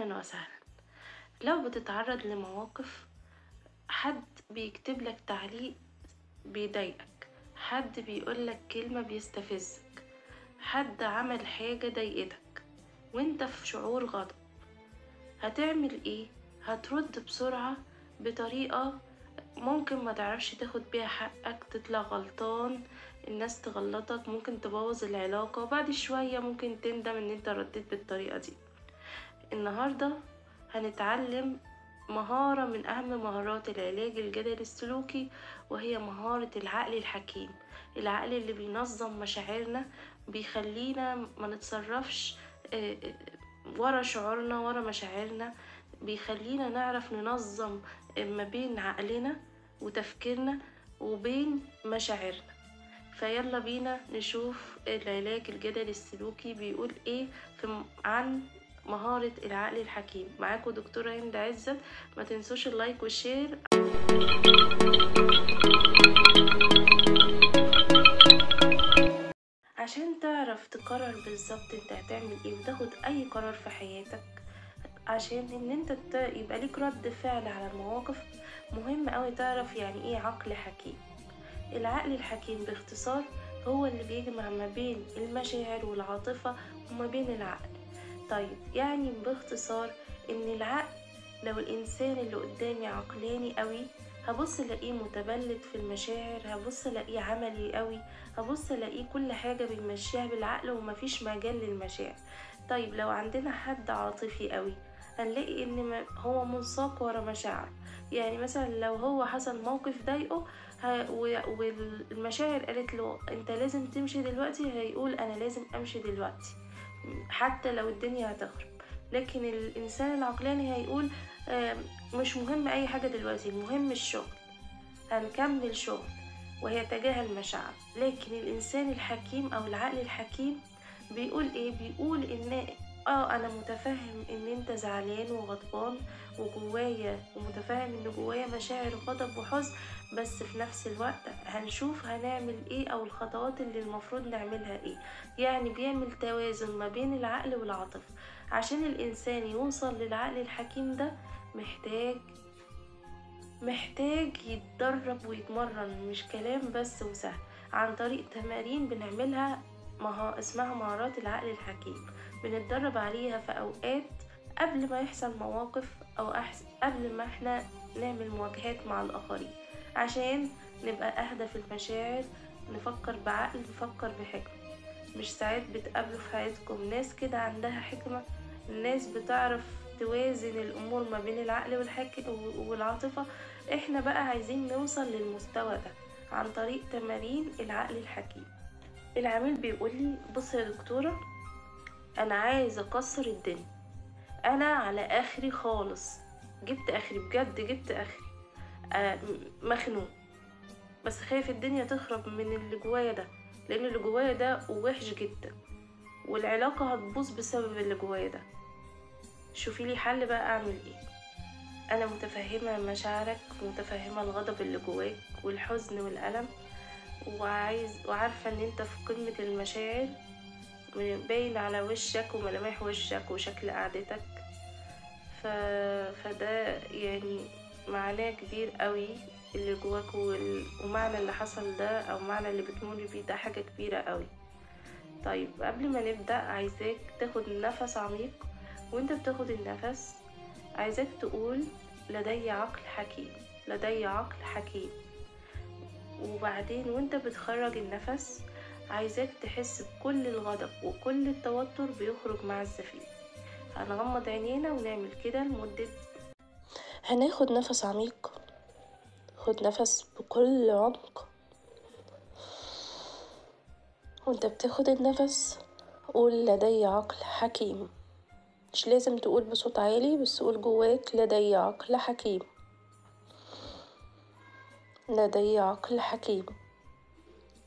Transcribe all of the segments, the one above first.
أهلا وسهلا. لو بتتعرض لمواقف حد بيكتب لك تعليق بيضايقك، حد بيقولك كلمة بيستفزك، حد عمل حاجة ضايقتك وانت في شعور غضب، هتعمل ايه؟ هترد بسرعة بطريقة ممكن ما تعرفش تاخد بيها حقك، تطلع غلطان، الناس تغلطك، ممكن تبوظ العلاقة، وبعد شوية ممكن تندم ان انت رديت بالطريقة دي. النهاردة هنتعلم مهارة من أهم مهارات العلاج الجدلي السلوكي، وهي مهارة العقل الحكيم. العقل اللي بينظم مشاعرنا، بيخلينا ما نتصرفش ورا شعورنا ورا مشاعرنا، بيخلينا نعرف ننظم ما بين عقلنا وتفكيرنا وبين مشاعرنا. فيلا بينا نشوف العلاج الجدلي السلوكي بيقول ايه عن مهارة العقل الحكيم. معاكم دكتورة هند عزت، ما تنسوش اللايك والشير. عشان تعرف تقرر بالظبط انت هتعمل ايه وتاخد اي قرار في حياتك، عشان ان انت يبقى ليك رد فعل على المواقف، مهم اوي تعرف يعني ايه عقل حكيم. العقل الحكيم باختصار هو اللي بيجمع ما بين المشاعر والعاطفة وما بين العقل. طيب يعني باختصار ان العقل، لو الانسان اللي قدامي عقلاني قوي، هبص الاقيه متبلد في المشاعر، هبص الاقيه عملي قوي، هبص الاقيه كل حاجة بيمشيها بالعقل ومفيش مجال للمشاعر. طيب لو عندنا حد عاطفي قوي، هنلاقي ان هو منساق ورا مشاعر. يعني مثلا لو هو حصل موقف ضايقه والمشاعر قالت له انت لازم تمشي دلوقتي، هيقول انا لازم امشي دلوقتي حتى لو الدنيا هتخرب. لكن الانسان العقلاني هيقول مش مهم اي حاجة دلوقتي، المهم الشغل، هنكمل شغل، وهيتجاهل مشاعر. لكن الانسان الحكيم او العقل الحكيم بيقول ايه؟ بيقول ان انا متفهم ان انت زعلان وغضبان وجوايا، ومتفهم ان جوايا مشاعر غضب وحزن، بس في نفس الوقت هنشوف هنعمل ايه او الخطوات اللي المفروض نعملها ايه. يعني بيعمل توازن ما بين العقل والعاطفة. عشان الانسان يوصل للعقل الحكيم ده محتاج يتدرب ويتمرن، مش كلام بس وسهل، عن طريق تمارين بنعملها اسمها مهارات العقل الحكيم. بنتدرب عليها في أوقات قبل ما يحصل مواقف أو قبل ما احنا نعمل مواجهات مع الآخرين، عشان نبقى أهدى في المشاعر، نفكر بعقل، نفكر بحكمة. مش ساعات بتقابلوا في حياتكم ناس كده عندها حكمة، الناس بتعرف توازن الأمور ما بين العقل والعاطفة؟ احنا بقى عايزين نوصل للمستوى ده عن طريق تمارين العقل الحكيم. العميل بيقولي بص يا دكتورة، أنا عايز أكسر الدنيا، أنا على آخري خالص، جبت آخري بجد، جبت آخري، مخنوق، بس خايف الدنيا تخرب من اللي جوايا ده، لأن اللي جوايا ده وحش جدا والعلاقة هتبوظ بسبب اللي جوايا ده. شوفي لي حل بقى، أعمل إيه؟ أنا متفهمة مشاعرك، متفهمة الغضب اللي جواك والحزن والألم، وعارفة إن أنت في قمة المشاعر، باين على وشك وملامح وشك وشكل قعدتك. فده يعني معناه كبير قوي اللي جواك ومعنى اللي حصل ده أو معنى اللي بتمر بيه ده حاجة كبيرة قوي. طيب قبل ما نبدأ عايزاك تاخد نفس عميق، وانت بتاخد النفس عايزاك تقول لدي عقل حكيم، لدي عقل حكيم. وبعدين وانت بتخرج النفس عايزاك تحس بكل الغضب وكل التوتر بيخرج مع الزفير. هنغمض عينينا ونعمل كده هناخد نفس عميق، خد نفس بكل عمق. وانت بتاخد النفس قول لدي عقل حكيم، مش لازم تقول بصوت عالي، بس قول جواك لدي عقل حكيم، لدي عقل حكيم،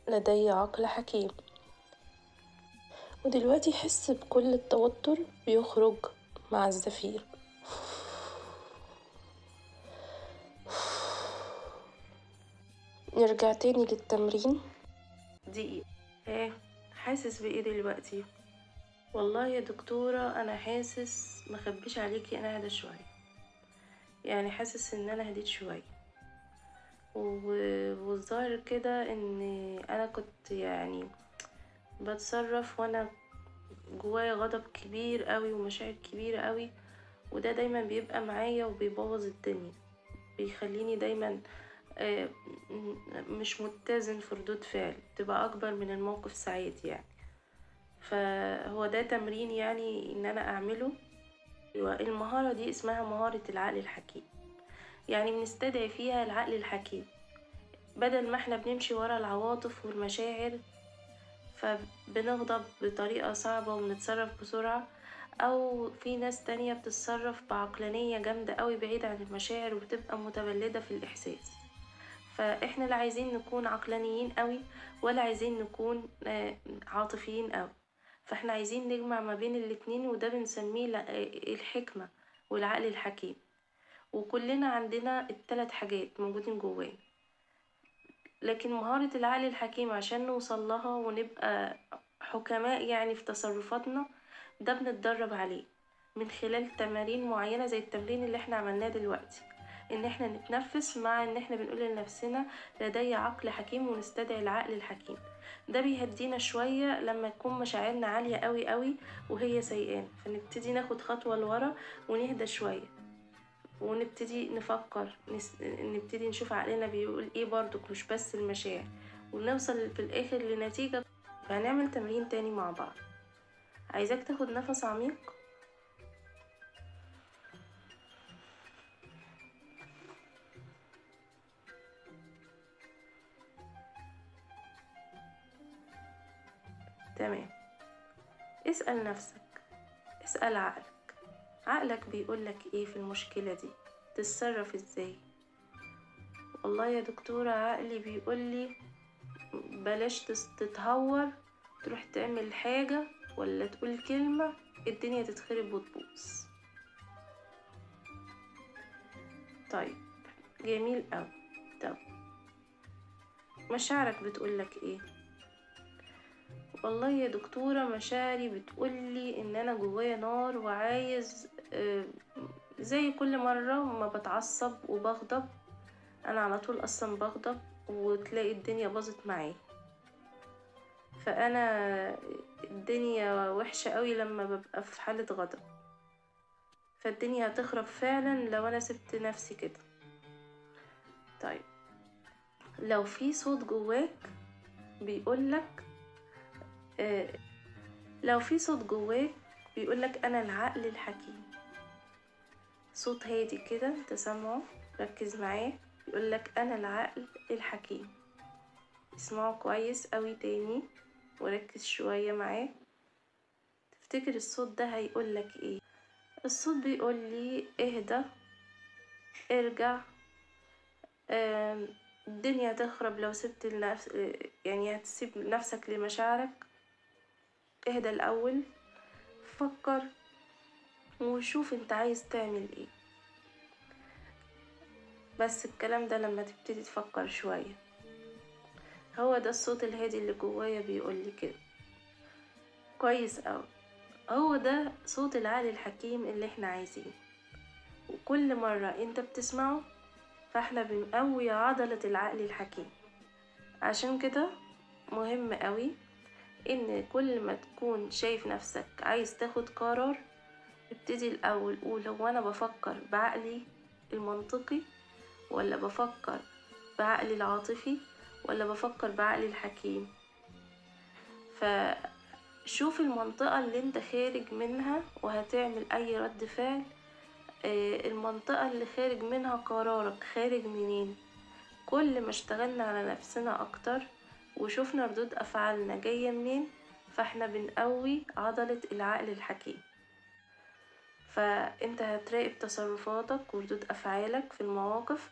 لدي عقل حكيم. ودلوقتي حس بكل التوتر بيخرج مع الزفير. نرجع تاني للتمرين. دقيقة، حاسس بإيه دلوقتي؟ والله يا دكتورة أنا حاسس، مخبيش عليكي، أنا هدا شوية، يعني حاسس إن أنا هديت شوية، والظاهر كده إن أنا كنت يعني بتصرف وأنا جوايا غضب كبير قوي ومشاعر كبيرة قوي، وده دايما بيبقى معايا وبيبوظ الدنيا، بيخليني دايما آه، مش متزن في ردود فعل، تبقى أكبر من الموقف ساعات يعني. فهو ده تمرين يعني إن أنا أعمله. المهارة دي اسمها مهارة العقل الحكيم، يعني بنستدعي فيها العقل الحكيم بدل ما احنا بنمشي ورا العواطف والمشاعر، فبنغضب بطريقة صعبة وبنتصرف بسرعة، او في ناس تانية بتتصرف بعقلانية جامدة قوي بعيدة عن المشاعر وبتبقى متبلدة في الإحساس. فاحنا لا عايزين نكون عقلانيين قوي ولا عايزين نكون عاطفيين قوي، فاحنا عايزين نجمع ما بين الاتنين، وده بنسميه الحكمة والعقل الحكيم. وكلنا عندنا التلات حاجات موجودين جوانا، لكن مهارة العقل الحكيم عشان نوصل لها ونبقى حكماء يعني في تصرفاتنا، ده بنتدرب عليه من خلال تمارين معينة زي التمرين اللي احنا عملناه دلوقتي، ان احنا نتنفس مع ان احنا بنقول لنفسنا لدي عقل حكيم ونستدعي العقل الحكيم. ده بيهدينا شوية لما تكون مشاعرنا عالية قوي قوي وهي سيئان، فنبتدي ناخد خطوة لورا ونهدى شوية ونبتدي نفكر، نبتدي نشوف عقلنا بيقول ايه برضك، مش بس المشاعر، ونوصل في الاخر لنتيجة. فهنعمل تمرين تاني مع بعض. عايزاك تاخد نفس عميق، تمام. اسأل نفسك، اسأل عقلك، عقلك بيقولك ايه في المشكلة دي، تتصرف ازاي؟ والله يا دكتورة عقلي بيقولي بلاش تتهور، تروح تعمل حاجة ولا تقول كلمة الدنيا تتخرب وتبوظ. طيب، جميل اوي. طب مشاعرك بتقولك ايه؟ والله يا دكتورة مشاعري بتقولي ان انا جوايا نار وعايز زي كل مرة ما بتعصب وبغضب، انا على طول اصلا بغضب وتلاقي الدنيا باظت معايا. فانا الدنيا وحشة قوي لما ببقى في حالة غضب، فالدنيا هتخرب فعلا لو انا سبت نفسي كده. طيب، لو في صوت جواك بيقولك آه، لو في صوت جواك بيقولك انا العقل الحكيم، صوت هادي كده انت سامعه، ركز معاه، بيقولك انا العقل الحكيم. اسمعه كويس قوي تاني وركز شوية معاه. تفتكر الصوت ده هيقولك ايه؟ الصوت بيقولي اهدى، ارجع، الدنيا هتخرب لو سبت النفس، يعني هتسيب نفسك لمشاعرك. اهدى الاول، فكر وشوف انت عايز تعمل ايه. بس الكلام ده لما تبتدي تفكر شوية. هو ده الصوت الهادي اللي جوايا بيقولي كده. كويس اوي، هو ده صوت العقل الحكيم اللي احنا عايزينه، وكل مرة انت بتسمعه فاحنا بنقوي عضلة العقل الحكيم. عشان كده مهم قوي ان كل ما تكون شايف نفسك عايز تاخد قرار، ابتدي الاول قول هو انا بفكر بعقلي المنطقي ولا بفكر بعقلي العاطفي ولا بفكر بعقلي الحكيم. فشوف المنطقة اللي انت خارج منها وهتعمل اي رد فعل، المنطقة اللي خارج منها قرارك خارج منين. كل ما اشتغلنا على نفسنا اكتر وشوفنا ردود افعالنا جاية منين، فاحنا بنقوي عضلة العقل الحكيم. فانت هتراقب تصرفاتك وردود افعالك في المواقف،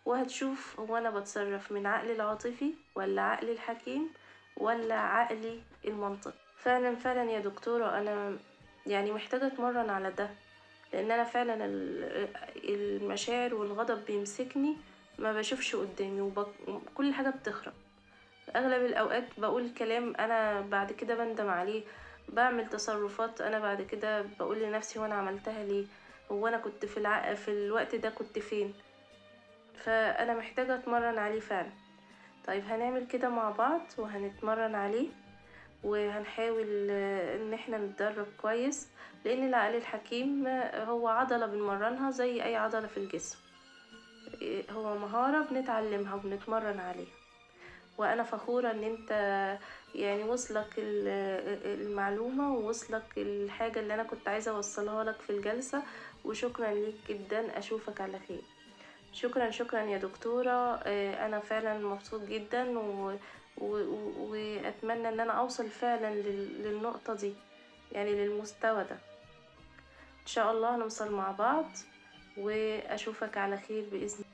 وهتشوف هو انا بتصرف من عقلي العاطفي ولا عقلي الحكيم ولا عقلي المنطقي. فعلا فعلا يا دكتورة انا يعني محتاجة اتمرن على ده، لان انا فعلا المشاعر والغضب بيمسكني، ما بشوفش قدامي وكل حاجة بتخرب. اغلب الاوقات بقول كلام انا بعد كده بندم عليه، بعمل تصرفات انا بعد كده بقول لنفسي هو انا عملتها ليه، هو انا كنت في الوقت ده كنت فين. فانا محتاجة اتمرن عليه فعلا. طيب هنعمل كده مع بعض وهنتمرن عليه، وهنحاول ان احنا نتدرب كويس، لان العقل الحكيم هو عضلة بنمرنها زي اي عضلة في الجسم. هو مهارة بنتعلمها وبنتمرن عليها. وانا فخورة ان انت يعني وصلك المعلومة ووصلك الحاجة اللي انا كنت عايزة اوصلها لك في الجلسة. وشكرا ليك جدا، اشوفك على خير. شكرا شكرا يا دكتورة. انا فعلا مبسوط جدا واتمنى ان انا اوصل فعلا للنقطة دي، يعني للمستوى ده. ان شاء الله نوصل مع بعض، واشوفك على خير بإذن